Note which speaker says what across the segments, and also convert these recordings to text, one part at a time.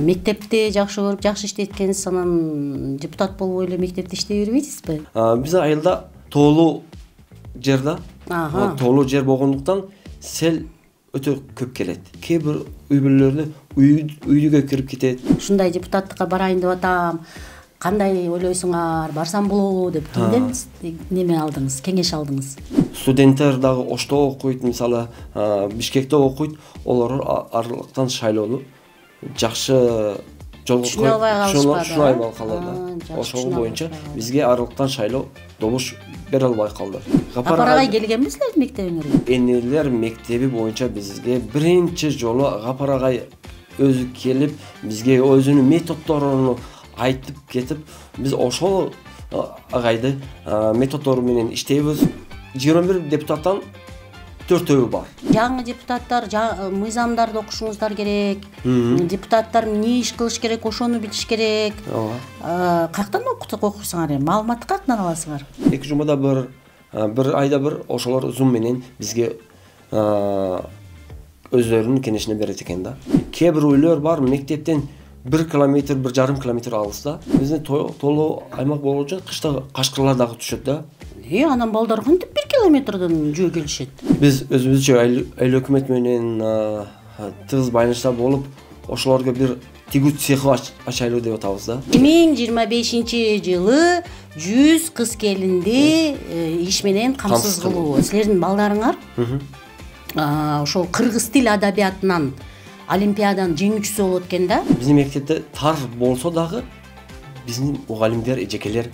Speaker 1: Мектепте жакшы көрүп, жакшы иштеткенсиз, анан депутат болуп эле мектепте иштей бербейсизби?
Speaker 2: Биз айылда тоолуу жер да. Тоолуу жер болгондуктан сел өтө көп келет. Кээ бир үй бүлөлөрдө үйдүгө кирип кетет.
Speaker 1: Ушундай депутаттыкка барайын деп атам. Кандай ойлойсуңар? Барсам болобу деп кимден неме алдыңыз, кеңеш алдыңыз?
Speaker 2: Студенттер дагы Ошто окуйт, мисалы, Бишкекте окуйт, олар аралыктан шайлоолу жакшы жолго албай калды. Ошол боюнча бизге аралыктан шайлоо добуш бере албай калды.
Speaker 1: Гапарагай келгенби силердин мектебиңерге?
Speaker 2: Энелер мектеби боюнча бизге биринчи жолу Гапарагай өзү келип, бизге өзүнүн методдорун айтып кетип, биз ошол агайды методдору менен иштейбиз. 21 депутаттан 4-өө бар.
Speaker 1: Жаңы депутаттар, мыйзамдарды окушуңуздар керек. Депутаттар эмне иш кылыш керек, ошону билиш керек. Каяктан окусуңар, маалыматты каяктан аласыңар?
Speaker 2: 2 жумада бир айда бир ошолор Zoom менен бизге өздөрүнүн кеңешине берет экен да. Кээ бир үйлөр бар, мектептен 1 километр, 1,5 километр алыста. Биздин тоолуу аймак болуу үчүн кышта кашкырлар дагы түшөт да.
Speaker 1: Анан балдар кантип 1 километрден жөө келишет?
Speaker 2: Биз өзүбүзчө айыл өкмөт менен тыгыз байланышта болуп, ошолорго бир тигүү цехи ачайлы деп атабыз да.
Speaker 1: 2025-жылы 100 кыз келинди иш менен камсыз кылуу. Силердин балдарыңар ошол кыргыз тил адабиятынан олимпиаданын жеңүүчүсү болот экен да.
Speaker 2: Биздин мектепте тар болсо дагы биздин мугалимдер, эжекелер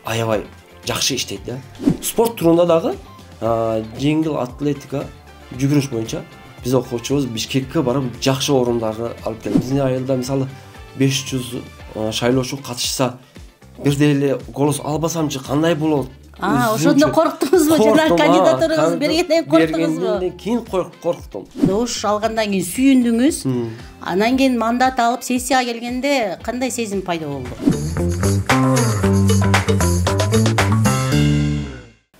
Speaker 2: аябай жакшы иштейт да. Спорт турунда дагы жеңил атлетика, жүгүрүш боюнча биз окуучубуз Бишкекке барып жакшы орундарды алып келди. Биздин айылда мисалы 500 шайлоочу катышса, бирдей эле голос албасамчы кандай болот?
Speaker 1: Ошондо корктуңузбу? Жана кандидатураңызды бергенден корктуңузбу?
Speaker 2: Бергенден кийин корктум.
Speaker 1: Добуш алгандан кийин сүйүндүңүз. Анан кийин мандат алып сессияга келгенде кандай сезим пайда болду?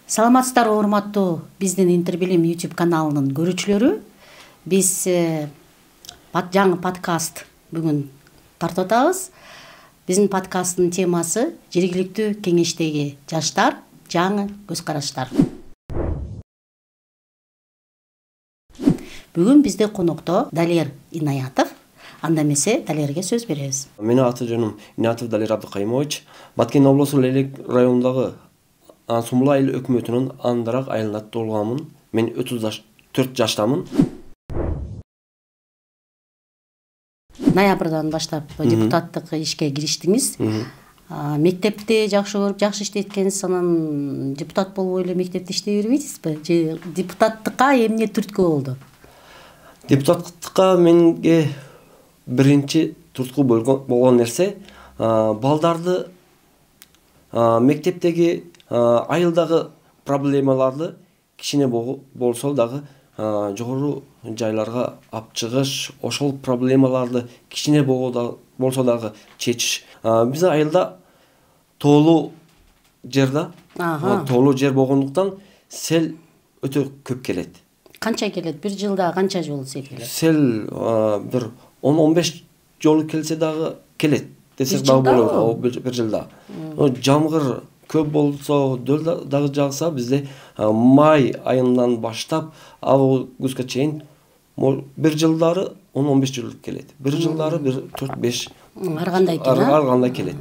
Speaker 1: Саламатсыздарбы, урматтуу биздин Интербилим YouTube каналынын көрүүчүлөрү. Биз жаңы подкаст бүгүн тартып атабыз. Биздин подкасттын темасы жергиликтүү кеңештеги жаштар, жаңы көз караштар. Бүгүн бизде конокто Далер Инаятов. Анда эмесе Далерге сөз беребиз.
Speaker 2: Менин аты-жөнүм Инаятов Далер Абдыкайымович. Баткен облусу Лелек районундагы Сумла айыл өкмөтүнүн Андарак айылында туулганмын. Мен 34 жаштамын.
Speaker 1: Ноябрдан баштап депутаттык ишке кириштиңиз. Мектепте жакшы көрүп, жакшы иштеткенсиз, анан депутат болуп эле мектепте иштей бербейсизби? Же депутаттыкка эмне түрткү болду?
Speaker 2: Депутаттыкка менге биринчи түрткү болгон нерсе балдарды мектептеги айылдагы проблемаларды кичине болсо дагы жогору жайларга алып чыгыш, ошол проблемаларды кичине болсо дагы чечиш. Биздин айылда тоолуу жер да. Тоолуу жер болгондуктан сел өтө көп келет.
Speaker 1: Канча келет? Бир жылда канча жолу сел келет?
Speaker 2: Сел бир 10-15 жолу келсе дагы келет десек дагы болот. Бир жылда. Жамгыр көп болсо, дөл дагы жагса, бизде май айынан баштап августка чейин бир жылдары 10-15 жыл келет. Бир жылдары 4-5 аргандай келет.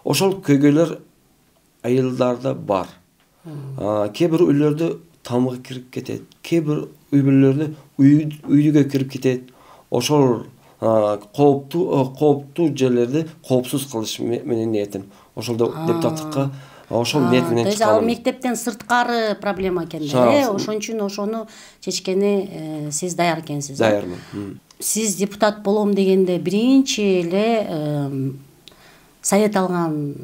Speaker 2: Ошол көйгөйлөр айылдарда бар. Кээ бир үйлөрдө тамгы кирип кетет, кээ бир үй бүлөлөрдө үйдүгө кирип кетет. Ошол кооптуу жерлерди коопсуз кылыш менен ниетим. Ошолдо депутаттыкка ошол ниет менен чыккан.
Speaker 1: Ал мектептен сырткары проблема экен да. Ошон үчүн ошону чечкени сиз даяр экенсиз.
Speaker 2: Даярмын.
Speaker 1: Сиз депутат болом дегенде биринчи эле совет алган,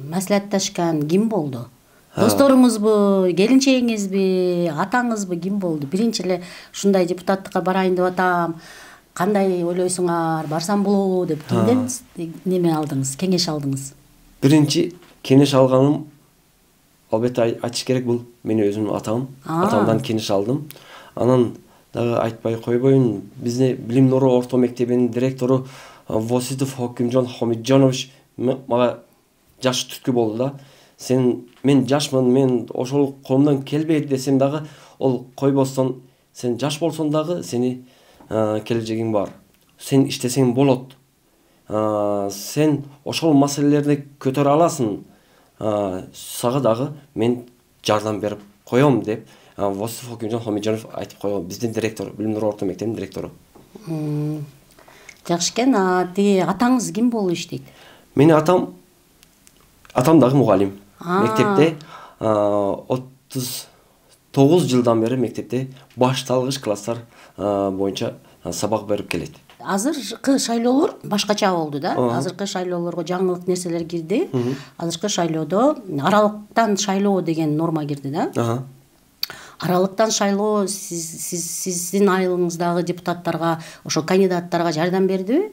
Speaker 1: маслихатташкан ким болду? Досторуңузбу, келинчегиңизби, атаңызбы, ким болду? Биринчи эле ушундай депутаттыкка барайын деп атам. Кандай ойлойсуңар? Барсам болобу деп кимден неме алдыңыз, кеңеш алдыңыз?
Speaker 2: Биринчи кеңеш алганым, албетте айтыш керек, бул менин өзүмдүн атам. Атамдан кеңеш алдым. Анан дагы айтпай койбойм, бизде Билим Нуру орто мектебинин директору Воситов Хокимжон Хамиджанович мага жаш түрткү болду да. Мен жашмын, мен ошол колумдан келбейт десем дагы, ол койбостон, сен жаш болсоң дагы сени келечегиң бар. Сен иштесең болот. Сен ошол маселелерди көтөрө аласың. Сага дагы мен жардам берип коем деп Воситов Хокимжон Хамиджанов айтып койгон. Биздин директор, билимдер орто мектебинин директору.
Speaker 1: Жакшы экен. Тиги атаңыз ким болуп иштейт?
Speaker 2: Менин атам дагы мугалим. Мектепте 39 жылдан бери мектепте башталгыч класстар боюнча сабак берип келет.
Speaker 1: Азыркы шайлоолор башкача болду да. Азыркы шайлоолорго жаңылык нерселер кирди. Азыркы шайлоодо аралыктан шайлоо деген норма кирди да. Аралыктан шайлоо сиздин айылыңыздагы депутаттарга, ошо кандидаттарга жардам бердиби?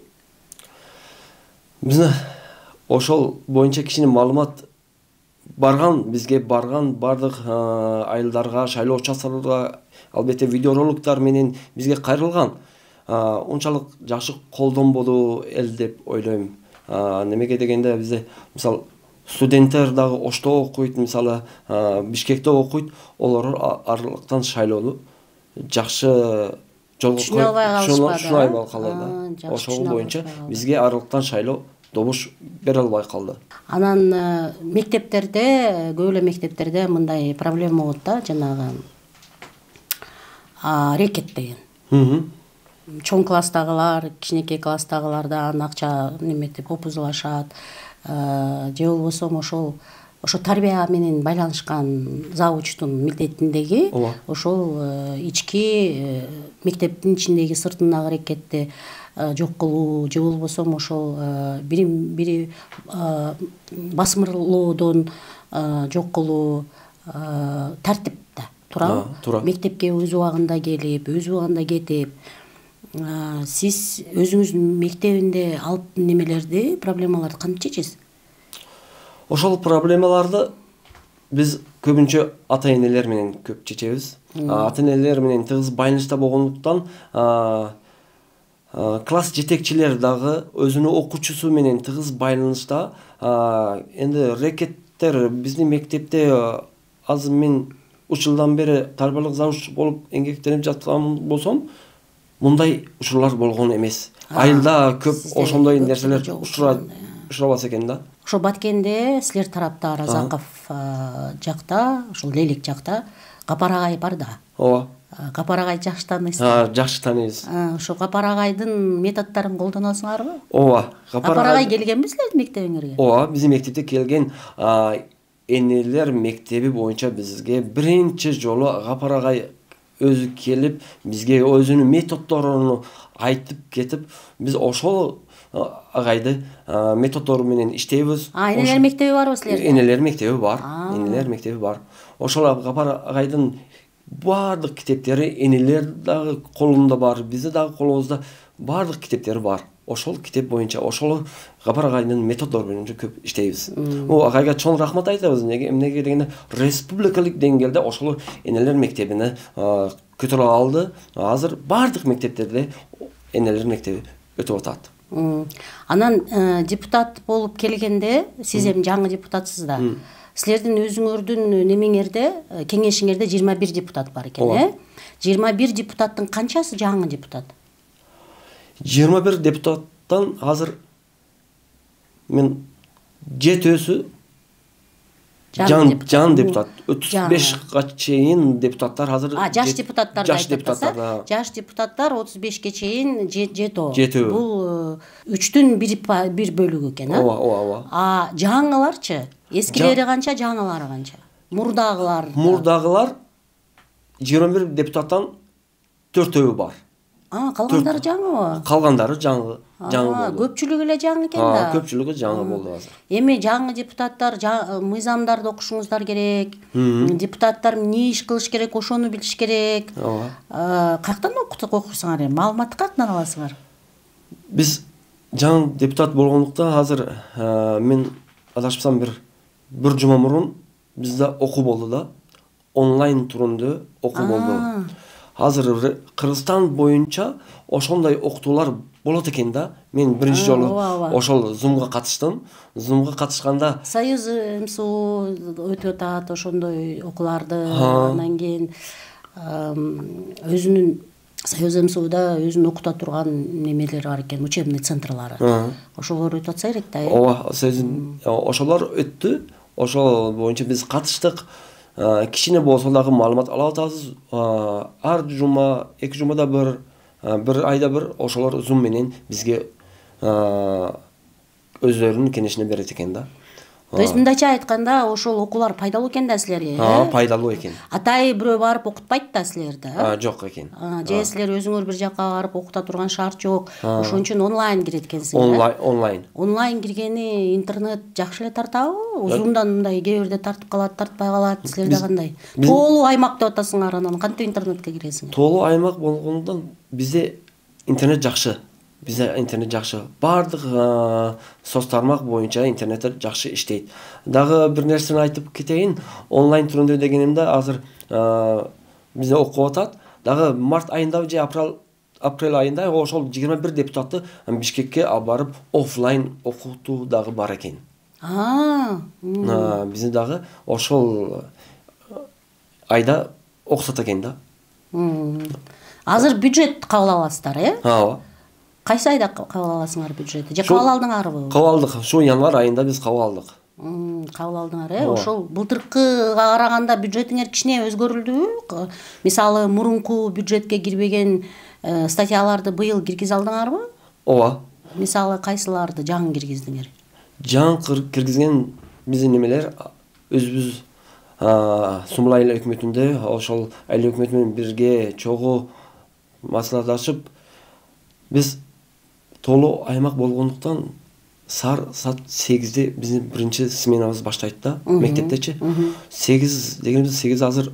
Speaker 2: Бизде ошол боюнча кичине маалымат бизге барган бардык айылдарга, шайлоо участкаларга албетте видеороликтар менен бизге кайрылган. Унчалык жакшы колдонбоду эл деп ойлойм. Немеге дегенде бизде мисалы студенттер дагы Ошто окуйт, мисалы Бишкекте окуйт, олар аралыктан шайлоону жакшы жолго түшүнө албай калды. Ошол боюнча бизге аралыктан шайлоо добуш бере албай калды.
Speaker 1: Анан мектептерде, көп эле мектептерде мындай проблема болот да, жанагы рекет деген. Чоң класстагылар, кичинекей класстагылардан акча неметип опузулашат. Же болбосо ошо тарбия менен байланышкан завучтун милдетиндеги ошол ички мектептин ичиндеги сыртындагы рекетти жок кылуу, же болбосо ошол бири басмырлоодон жок кылуу тартипте туурабы? Мектепке өз убагында келип, өз убагында кетип, сиз өзүңүздүн мектебинде алып немелерди, проблемаларды кантип чечесиз?
Speaker 2: Ошол проблемаларды биз көбүнчө ата-энелер менен көп чечебиз. Ата-энелер менен тыгыз байланышта болгондуктан класс жетекчилер дагы өзүнүн окуучусу менен тыгыз байланышта. Энди рекеттер биздин мектепте азыр мен 3 жылдан бери тарбиялык завуч болуп эмгектенип жаткан болсом, мындай учурлар болгон эмес. Айылда көп ошондой нерселер учурабас экен да.
Speaker 1: Ошо Баткенде силер тарапта Разаков жакта, ошол Лелек жакта Капар агай бар да.
Speaker 2: Ооба.
Speaker 1: Капар агай жакшы тааныйсыз.
Speaker 2: Жакшы тааныйбыз.
Speaker 1: Ошо Капар агайдын методдорун колдоносуңарбы?
Speaker 2: Ооба.
Speaker 1: Капар агай келгенби силердин мектебиңерге?
Speaker 2: Ооба, биздин мектепте келген. Энелер мектеби боюнча бизге биринчи жолу Капар агай өзү келип, бизге өзүнүн методдорун айтып кетип, биз ошол агайды методдору менен иштейбиз.
Speaker 1: Энелер мектеби барбы силерде?
Speaker 2: Энелер мектеби бар. Энелер мектеби бар. Ошол Капар агайдын бардык китептери энелер дагы колунда бар, бизде дагы колубузда бардык китептери бар. Ошол китеп боюнча, ошол Капар агайдын методдору боюнча көп иштейбиз. Бул агайга чоң рахмат айтабыз. Эмнеге дегенде республикалык деңгээлде ошол энелер мектебине көтөрө алды. Азыр бардык мектептерде энелер мектеби өтүп атат.
Speaker 1: Анан депутат болуп келгенде, сиз эми жаңы депутатсыз да. Силердин өзүңөрдүн немеңерде, кеңешиңерде 21 депутат бар экен, 21 депутаттын канчасы жаңы депутат?
Speaker 2: 21 депутаттан азыр мен жетөөсү жан депутат. 35га чейин депутаттар азыр
Speaker 1: жаш депутаттарды айтып атасыз. Жаш депутаттар 35ге чейин жетөө. Бул 3-түн 1 бөлүгү экен,
Speaker 2: Ооба.
Speaker 1: Жаңыларчы? Эскилери канча, жаңылары канча?
Speaker 2: Мурдагылар 21 депутаттан 4-өө бар.
Speaker 1: Калгандары жаңыбы?
Speaker 2: Калгандары жаңы болду.
Speaker 1: Көпчүлүгү эле жаңы экен да.
Speaker 2: Көпчүлүгү жаңы болду азыр.
Speaker 1: Эми жаңы депутаттар мыйзамдарды окушуңуздар керек. Депутаттар эмне иш кылыш керек, ошону билиш керек. Каяктан окусуңар эми? Маалыматты каяктан аласыңар?
Speaker 2: Биз жаңы депутат болгондуктан азыр мен адашпасам бир жума мурун бизде окуу болду да. Онлайн түрүндө окуу болду. азыр Кыргызстан боюнча ошондой окутуулар болот экен да. Мен биринчи жолу ошол Zoom'га катыштым. Zoom'га катышканда
Speaker 1: Союз МСУ өтүп атат ошондой окууларды, анан кийин өзүнүн Союз МСУда өзүн окута турган немелери бар экен, учебный центрлары. Ошолор өтүп атса керек да.
Speaker 2: Ооба, ошолор өттү. Ошол боюнча биз катыштык. Кичине болсо дагы маалымат алып атабыз. Ар жума, 2 жумада bir айда bir ошолор Zoom менен бизге өздөрүнүн кеңешин берет экен да.
Speaker 1: То есть мындайча айтканда ошол окуулар пайдалуу экен да силерге.
Speaker 2: Пайдалуу экен.
Speaker 1: Атай бирөө барып окутпайт да силерди,
Speaker 2: Жок экен.
Speaker 1: Же силер өзүңөр бир жакка барып окута турган шарт жок. Ошон үчүн онлайн кирет экенсиңер. Онлайн киргени интернет жакшы эле тартабы? Zoom'дан мындай кээ бирде тартып калат, тартпай калат. Силерде кандай? Тоолуу аймак деп атасыңар, анан кантип интернетке киресиңер?
Speaker 2: Тоолуу аймак болгондон бизде интернет жакшы. Bizde internet жақсы. Бардық соц тармақ бойынша интернет жақсы иштейт. Дағы бір нәрсені айтып кетейін. Онлайн түрінде дегенімде азыр бізде окуп атат. Дағы март айында же апрель айында ошол 21 депутатты Бишкекке алып барып офлайн окутуу дагы бар экен. Bizde дагы ошол айда окутат экен да.
Speaker 1: Азыр бюджет кабыл аласыздар,
Speaker 2: Ооба.
Speaker 1: Кайсы айда кабыл аласыңар бюджетти? Же кабыл алдыңарбы?
Speaker 2: Кабыл алдык. Шу январь айында биз кабыл алдык.
Speaker 1: Кабыл алдыңар, Ошол былтыркыга караганда бюджетиңер кичине өзгөрүлдүбү? Мисалы, мурунку бюджетке кирбеген статьяларды быйыл киргизе алдыңарбы?
Speaker 2: Ооба.
Speaker 1: Мисалы, кайсыларды жаңы киргиздиңер?
Speaker 2: Жаңы киргизген биздин немелер өзүбүз Сумлай айыл өкмөтүндө ошол айыл өкмөтү менен бирге чогуу маслаhdашып биз толуу аймак болгондуктан саат 8-де биздин биринчи сменабыз баштайт да, мектептечи. 8 дегенибиз 8 азыр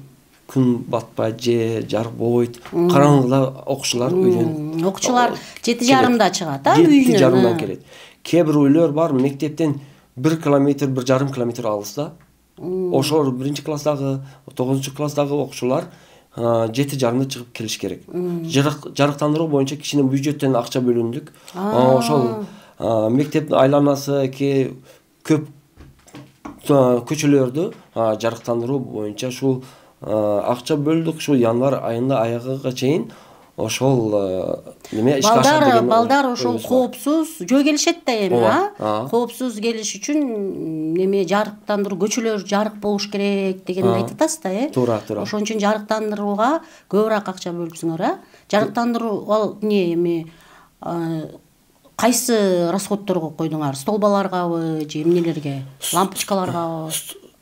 Speaker 2: күн батпай же жарык болбойт. Караңгыда окуучулар үйдөн.
Speaker 1: Окуучулар 7:30да чыгат, үйүнөн.
Speaker 2: 7:30 келет. Кээ бир үйлөр бар, мектептен 1 километр, 1,5 километр алыста. Ошолор биринчи класстагы, 9 класстагы окуучулар 7:30да чыгып келиш керек. Жарыктандыруу боюнча кичине бюджеттен акча бөлүндүк. Ошол мектептин айланасы көп көчөлөрдү жарыктандыруу боюнча ушул акча бөлдүк. Ушул январь айында аягыга чейин ошол неме ишке ашат деген.
Speaker 1: Балдар ошол коопсуз жөө келишет да эми, коопсуз келиш үчүн неме жарыктандыруу, көчөлөр жарык болуш керек дегенди айтып атасыз да,
Speaker 2: Туура.
Speaker 1: Ошон үчүн жарыктандырууга көбүрөөк акча бөлүпсүңөр, Жарыктандыруу ал эми кайсы расходторго койдуңар? Столбаларгабы же эмнелерге? Лампочкаларгабы?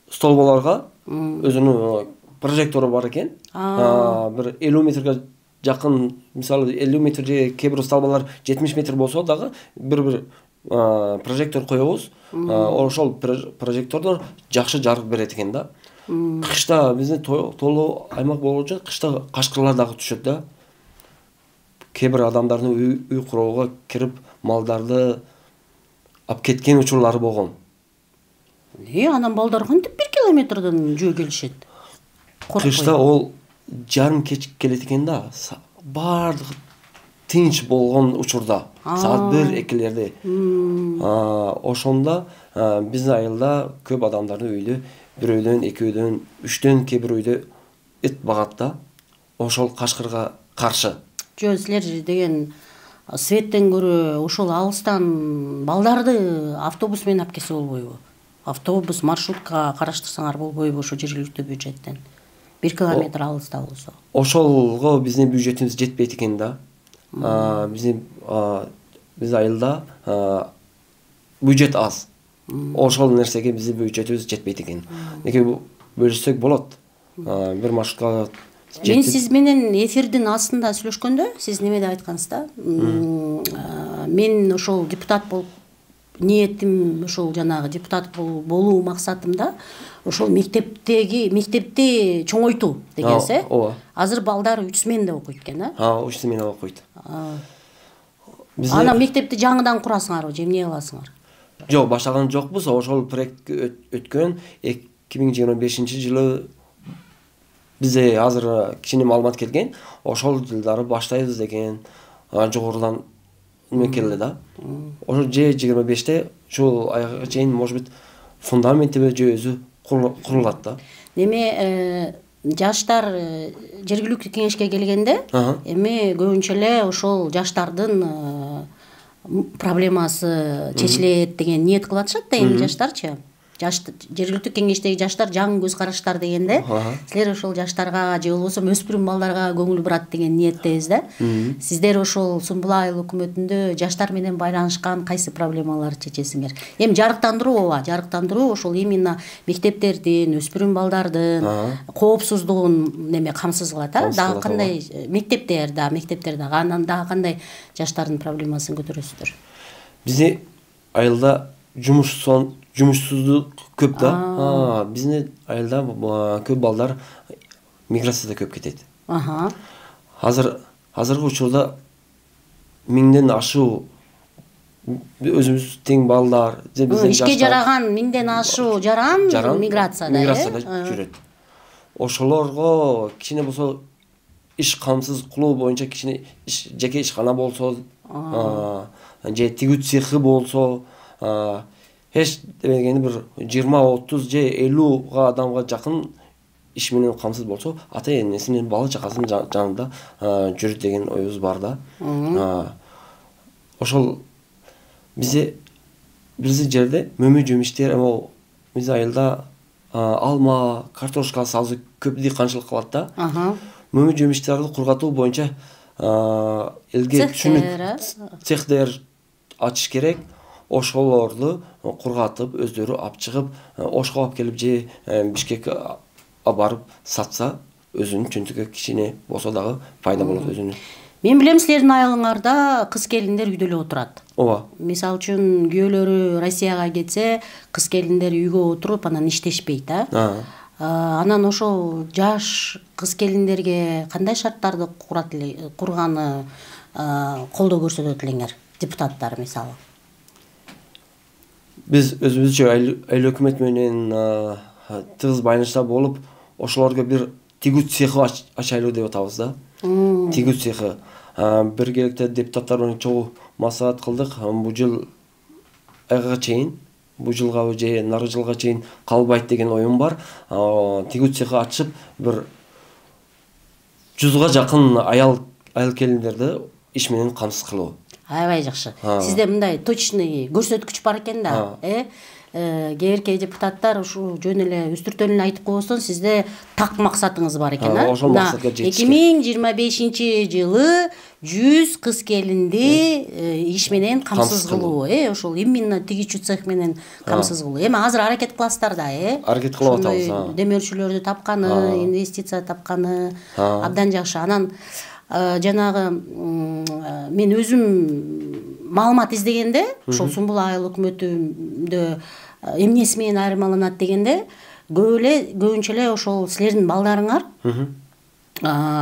Speaker 2: Столбаларга өзүнүн прожектору бар экен. Бир 50 метрге жакын, мисалы 50 метр же кээ бир столбалар 70 метр болсо дагы бир прожектор коебуз. Ошол прожектордор жакшы жарык берет экен да. Кышта биздин толуу аймак болчу, кышта кашкырлар дагы түшөт да. Кээ бир адамдардын үй курууга кирип малдарды алып кеткен учурлары болгон.
Speaker 1: Анан балдар кантип 1 километрден жөө келишет?
Speaker 2: Кышта ол жарым кеч келет экен да. Бардыгы тынч болгон учурда, саат 1-2-лерде. Ошондо биздин айылда көп адамдардын үйдө бирөөдөн, экөөдөн, 3төн кээ бир үйдө эт багат да. Ошол кашкырга каршы.
Speaker 1: Жөө силер деген светтен көрө ошол алыстан балдарды автобус менен алып келсе болбойбу? Автобус, маршрутка караштырсаңар болбойбу ошо жергиликтүү бюджеттен? 1 километр алыста болсо. Ошолго
Speaker 2: биздин бюджетибиз жетпейт экен да. Биздин айылда бюджет аз. Ошол нерсеге биздин бюджетибиз жетпейт экен. Неге бөлүшсөк болот. Бир маршрутка
Speaker 1: Мен сиз менен эфирдин астында сүйлөшкөндө, сиз неме деп айткансыз да? Мен ошол депутат болуп ниетим, ошол жанагы депутат болуу максатымда ошол мектепти чоңойтуу дегенсиз. Азыр балдар 3 сменде окуйт экен,
Speaker 2: 3 сменде окуйт.
Speaker 1: Анан мектепти жаңыдан курасыңарбы, же эмне кыласыңар?
Speaker 2: Жок, баштаган жокпуз. Ошол проект өткөн 2025-жылы бизде азыр кичине маалымат келген, ошол жылдары баштайбыз деген жогорудан неме келди да. Ошо же 25-те ушул айга чейин может быть фундаменти же өзү курулат да.
Speaker 1: Неме жаштар жергиликтүү кеңешке келгенде эми көбүнчө эле ошол жаштардын проблемасы чечилет деген ниет кылатышат да эми жаштарчы. Жергиликтүү кеңештеги жаштар жаңы көз караштар дегенде силер ошол жаштарга же болбосо өспүрүм балдарга көңүл бурат деген ниеттебиз да. Сиздер ошол Сумбул айыл өкмөтүндө жаштар менен байланышкан кайсы проблемаларды чечесиңер? Эми жарыктандыруу ооба, жарыктандыруу ошол именно мектептердин, өспүрүм балдардын коопсуздугун неме камсыз кылат, дагы кандай мектептер дагы анан дагы кандай жаштардын проблемасын көтөрөсүздөр?
Speaker 2: Бизде айылда жумушсуздук көп да. Биздин айылда көп балдар миграцияда көп кетет. Азыркы учурда 1000ден ашуу өзүбүз тең балдар, же бизден
Speaker 1: ишке жараган 1000ден ашуу жаран миграцияда
Speaker 2: жүрөт. Ошолорго кичине болсо иш камсыз кылуу боюнча кичине жеке ишкана болсо, же тигүү цехи болсо, эч дегенде бир 20-30 же 50 адамга жакын иш менен камсыз болсо, ата энесинин бала чакасынын жанында жүрөт деген оюбуз бар да. Ошол бизде жерде мөмө жемиштер, биздин айылда алма, картошка сабызы көп дыйканчылык кылат да. Мөмө жемиштерди кургатуу боюнча элге түшүнүк цехтер ачыш керек. Ошолорду кургатып, өздөрү алып чыгып, Ошко алып келип же Бишкекке барып сатса, өзүнүн чөнтүгү кичине болсо дагы пайда болот өзүнүн.
Speaker 1: Мен билем, силердин айылыңарда кыз келиндер үйдө эле отурат.
Speaker 2: Ооба.
Speaker 1: Мисалы үчүн күйөөлөрү Россияга кетсе, кыз келиндер үйгө отуруп анан иштешпейт, Анан ошол жаш кыз келиндерге кандай шарттарды курганы колдоо көрсөтөт элеңер, депутаттар мисалы?
Speaker 2: Биз өзүбүзчө айыл өкмөт менен тыгыз байланышта болуп, ошолорго бир тигүү цехи ачайлы деп атабыз да. Тигүү цехи. Биргеликте депутаттар менен чогуу маслихат кылдык. Бул жыл айга чейин, бул жылга же нары жылга чейин калбайт деген оюм бар. Тигүү цехи ачып, бир 100га жакын аял келиндерди иш менен камсыз кылуу.
Speaker 1: Аябай жакшы. Сизде мындай точный көрсөткүч бар экен да. Кээ депутаттар ушу жөн эле үстүртөн эле айтып койбостон, сизде так максатыңыз бар экен,
Speaker 2: Ошол максатка жетишке.
Speaker 1: 2025-жылы 100 кыз келинди иш менен камсыз кылуу, ошол именно тигичүү цех менен камсыз кылуу. Эми азыр аракет кыласыздар да,
Speaker 2: Аракет кылып атабыз.
Speaker 1: Демөөрчүлөрдү тапканы, инвестиция тапканы абдан жакшы. Анан жанагы мен өзүм маалымат издегенде, ошол Сумбул айыл өкмөтүндө эмнеси менен айырмаланат дегенде, көбүнчө эле ошол силердин балдарыңар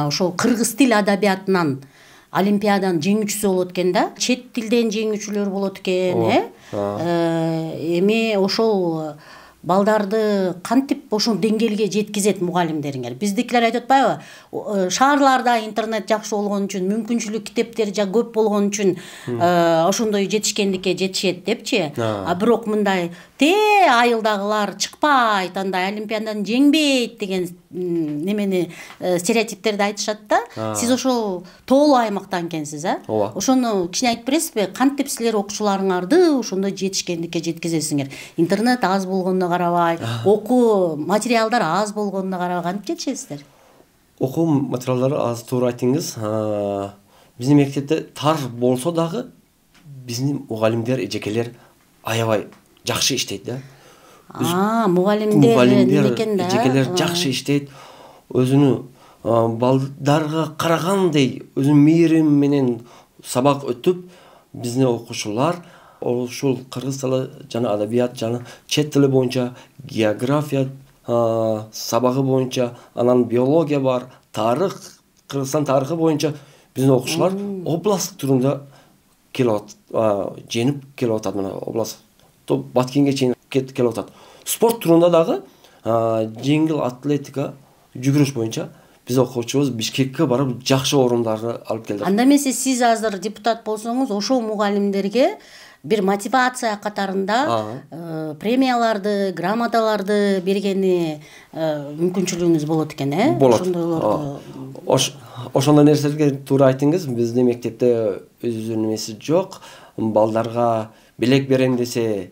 Speaker 1: ошол кыргыз тил адабиятынан олимпиаданын жеңүүчүсү болот экен да. Чет тилден жеңүүчүлөр болот экен, Эми ошол балдарды кантип ошол деңгээлге жеткизет мугалимдериңер? Биздикилер айтып атпайбы? Шаарларда интернет жакшы болгон үчүн, мүмкүнчүлүк китептер көп болгон үчүн ошондой жетишкендикке жетишет депчи. Бирок мындай айылдагылар чыкпайт, андай олимпиададан жеңбейт деген немени стереотиптерди айтышат да. Сиз ошол тоолуу аймактан экенсиз, Ошону кичине айтып бересизби? Кантип силер окуучуларыңарды ошондой жетишкендикке жеткизесиңер? Интернет аз болгонуна карабай, окуу материалдар аз болгонуна карабай кантип жетишесиздер?
Speaker 2: Окуу материалдары аз, туура айттыңыз. Биздин мектепте тар болсо дагы биздин мугалимдер, эжекелер аябай жакшы иштейт да. Мугалимдер, эжекелер жакшы иштейт. Өзүнүн балдарга карагандай өзүнүн мээрим менен сабак өтүп, биздин окуучулар ошол кыргыз тили жана адабият жана чет тили боюнча, география сабагы боюнча, анан биология бар, тарых, Кыргызстан тарыхы боюнча биздин окуучулар областтык түрүндө келип жеңип келип атат. Мына област Баткенге чейин келип атат. Спорт турунда дагы жеңил атлетика жүгүрүш боюнча биз окуучубуз Бишкекке барып жакшы орундарды алып келдик.
Speaker 1: Анда эмесе сиз азыр депутат болсоңуз, ошол мугалимдерге бир мотивация катарында премияларды, грамоталарды бергени мүмкүнчүлүгүңүз болот экен,
Speaker 2: Болот.
Speaker 1: Ошондойлорду.
Speaker 2: Ошондой нерселерге туура айттыңыз. Биздин мектепте өзүнүн немеси жок. Балдарга белек берем десе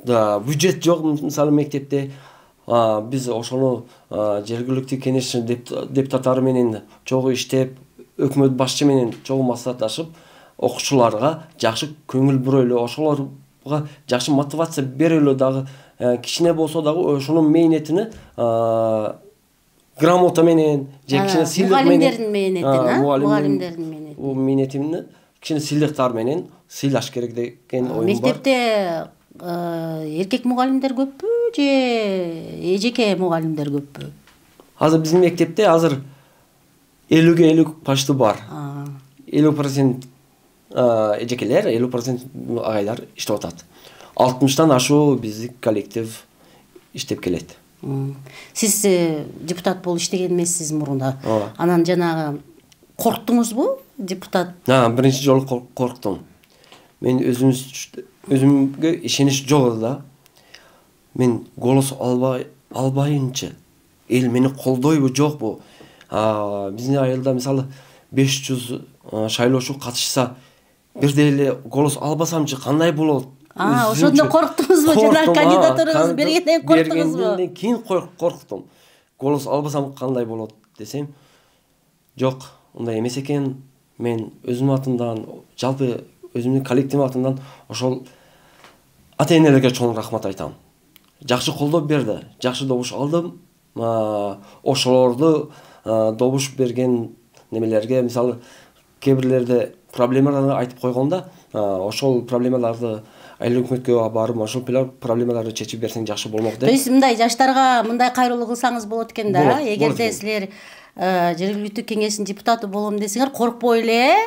Speaker 2: да бюджет жок, мисалы мектепте. Биз ошону жергиликтүү кеңеш депутаттары менен чогуу иштеп, өкмөт башчы менен чогуу маслахатташып, окуучуларга жакшы көңүл бурайлы, ошолорго жакшы мотивация берелөө дагы, кичине болсо дагы ошонун мээнетини грамота менен же кичине сыйлык менен,
Speaker 1: мугалимдердин
Speaker 2: мээнетини кичине сыйлыктар менен сыйлаш керек деген оюм бар.
Speaker 1: Мектепте эркек мугалимдер көппү же эжеке мугалимдер көппү?
Speaker 2: Азыр биздин мектепте азыр 50-ге 50 почти бар. 50% эжекелер, 50% агайлар иштеп атат. 60-тан ашуу биздин коллектив иштеп келет.
Speaker 1: Сиз депутат болуп иштеген эмессиз мурунда. Анан жанагы корктуңузбу депутат?
Speaker 2: Биринчи жолу корктум. Мен өзүмгө ишенич жок эле да. Мен голос албайынчы эл мени колдойбу жокпу? Биздин айылда мисалы 500 шайлоочу катышса, бирдей эле голос албасамчы кандай болот?
Speaker 1: Ошондо корктуңузбу? Жана кандидатураңызды бергенден корктуңузбу?
Speaker 2: Бергенден кийин корктум. Голос албасам кандай болот десем, жок, андай эмес экен. Мен өзүмдүн атымдан, жалпы өзүмдүн коллективим атынан ошол ата-энелерге чоң рахмат айтам. Жакшы колдоо берди, жакшы добуш алдым. Ошолорду добуш берген немелерге, мисалы, кээ-бирлерде проблемаларды айтып койгонда, ошол проблемаларды айыл өкмөткө барып, ошол проблемаларды чечип берсең жакшы болмок деп.
Speaker 1: То есть мындай жаштарга мындай кайрылуу кылсаңыз болот экен да, эгерде силер жергиликтүү кеңештин депутаты болом десеңер, коркпой эле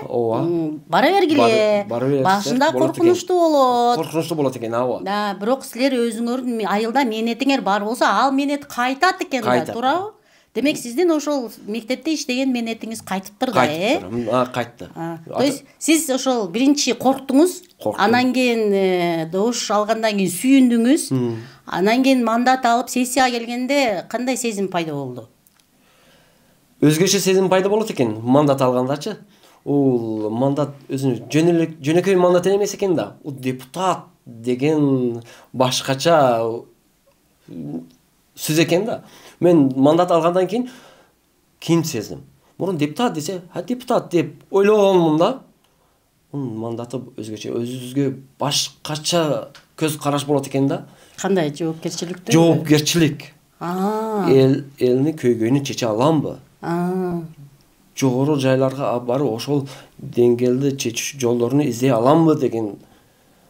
Speaker 1: бара бергиле. Башында коркунучтуу болот.
Speaker 2: Коркунучтуу болот экен,
Speaker 1: Да, бирок силер өзүңөрдүн айылда мээнетиңер бар болсо, ал мээнет кайтат экен да, туурабы? Демек сиздин ошол мектепте иштеген мээнетиңиз кайтыптыр да,
Speaker 2: Кайтты.
Speaker 1: То есть сиз ошол биринчи корктуңуз, анан кийин добуш алгандан кийин сүйүндүңүз, анан кийин мандат алып сессияга келгенде кандай сезим пайда болду?
Speaker 2: Өзгөчө сезим пайда болот экен мандат алгандачы. Ул мандат өзүнүн жөнөкөй мандат эмес экен да. Ул депутат деген башкача сөз экен да. Мен мандат алгандан кийин сездим. Мурун депутат десе, депутат деп ойлогонмун да. Мандаты өзгөчө, өзүбүзгө башкача көз караш болот экен да.
Speaker 1: Кандай жоопкерчиликтүү?
Speaker 2: Жоопкерчилик. Элдин көйгөйүн чече аламбы? Жогору жайларга барып ошол деңгээлде чечиш жолдорун издей аламбы деген.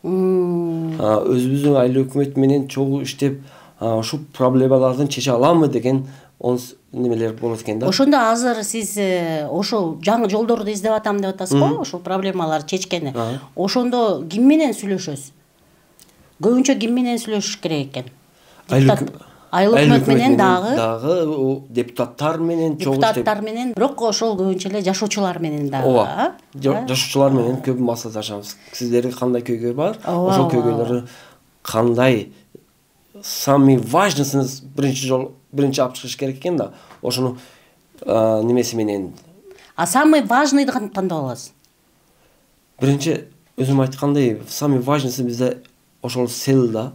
Speaker 2: Өзүбүздүн айыл өкмөт менен чогуу иштеп, ушул проблемалардын чече аламбы деген немелер болот экен да.
Speaker 1: Ошондо азыр сиз ошол жаңы жолдорду издеп атам деп атасызбы, ошол проблемаларды чечкени. Ошондо ким менен сүйлөшөсүз? Көбүнчө ким менен сүйлөшүш керек экен? Айыл өкмөт менен
Speaker 2: дагы депутаттар менен чогуу иштеп.
Speaker 1: Депутаттар менен, бирок ошол көбүнчө эле жашоочулар менен дагы.
Speaker 2: Жашоочулар менен көп маслахатташабыз. Сиздерге кандай көйгөй бар? Ошол көйгөйлөрдү кандай самый важныйсыз биринчи алып чыгыш керек экен да. Ошону немеси менен.
Speaker 1: Самый важныйды кантип тандап аласыз?
Speaker 2: Биринчи өзүм айткандай, самый важныйсы бизде ошол сел да.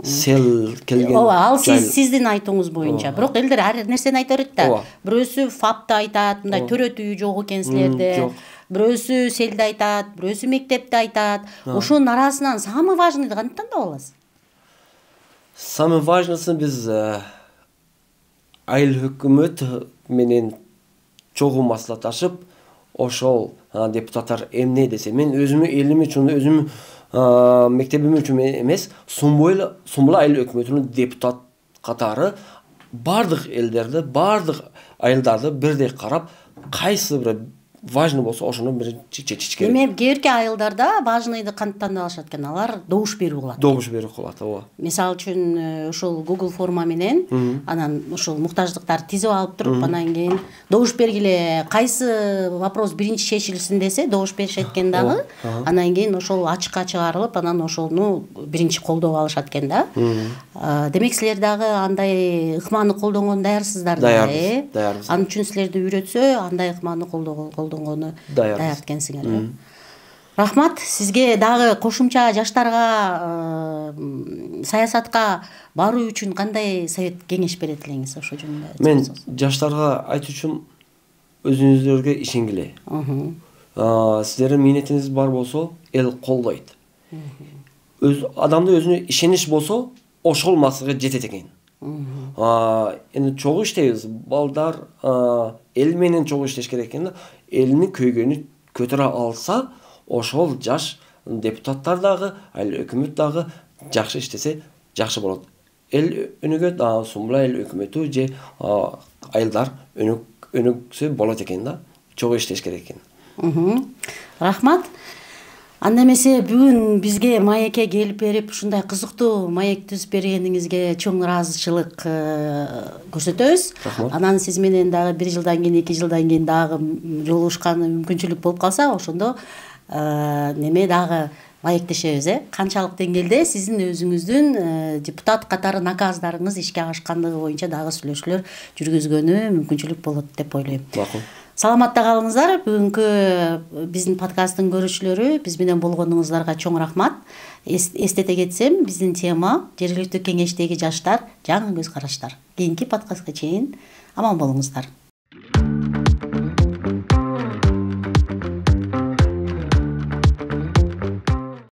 Speaker 2: Сел келген.
Speaker 1: Ал сиздин айтууңуз боюнча. Бирок элдер ар нерсени айта берет да. Бирөөсү ФАПты айтат, мындай төрөтүү жок экен силерде. Бирөөсү селди айтат, бирөөсү мектепти айтат. Ошонун арасынан самый важныйды кантип тандап аласыз?
Speaker 2: Самый важныйсы биз айыл өкмөт менен чогуу маслахатташып, ошол депутаттар эмне десе, мен өзүмө элим үчүн, өзүм мектебим үчүн эмес, Сумбула айыл өкмөтүнүн депутат катары бардык элдерди, бардык айылдарды бирдей карап, кайсы бир важный болсо ошону биринчи чечиш керек.
Speaker 1: Эми кээ айылдарда важныйды кантип тандап алышат экен? Алар добуш берүү кылат.
Speaker 2: Добуш берүү кылат, ооба.
Speaker 1: Мисалы үчүн ушул Google форма менен анан ушул муктаждыктарды тизип алып туруп, анан кийин добуш бергиле, кайсы вопрос биринчи чечилсин десе добуш беришет экен дагы. Анан кийин ошол ачыкка чыгарылып, анан ошону биринчи колдоп алышат экен да. Демек силер дагы андай ыкманы колдонгонго даярсыздар да,
Speaker 2: даярбыз.
Speaker 1: Анын үчүн силерди үйрөтсө, андай ыкманы колдонгону даяр экенсиңер. Рахмат, сизге дагы кошумча жаштарга саясатка баруу үчүн кандай совет кеңеш берет элеңиз ошо жөнүндө?
Speaker 2: Мен жаштарга айтучум, өзүңүздөргө ишенгиле. Сиздердин мээнетиңиз бар болсо, эл колдойт. Адамда өзүнө ишенич болсо, ошол максатка жетет экен. Эми чогуу иштейбиз, балдар эл менен чогуу иштеш керек экен да. Элдин көйгөнү көтөрө алса, ошол жаш депутаттар дагы, өкмөт дагы жакшы иштесе жакшы болот. Эл өнүгөт, сумбула эл өкмөтү же айылдар өнүксө болот экен да. Чогуу иштеш керек экен.
Speaker 1: Рахмат. Анда эмесе бүгүн бизге маекке келип берип, ушундай кызыктуу маек түзүп бергениңизге чоң ыраазычылык көрсөтөбүз. Анан сиз менен дагы 1 жылдан кийин, 2 жылдан кийин дагы жолугушкан мүмкүнчүлүк болуп калса, ошондо неме дагы маектешебиз, канчалык деңгээлде сиздин өзүңүздүн депутат катары наказдарыңыз ишке ашкандыгы боюнча дагы сүйлөшүүлөр жүргүзгөнү мүмкүнчүлүк болот деп ойлойм. Саламатта калыңыздар. Бүгүнкү биздин подкасттын көрүүчүлөрү, биз менен болгонуңуздарга чоң рахмат. Эстете кетсем, биздин тема жергиликтүү кеңештеги жаштар, жаңы көз караштар. Кийинки подкастка чейин аман болуңуздар.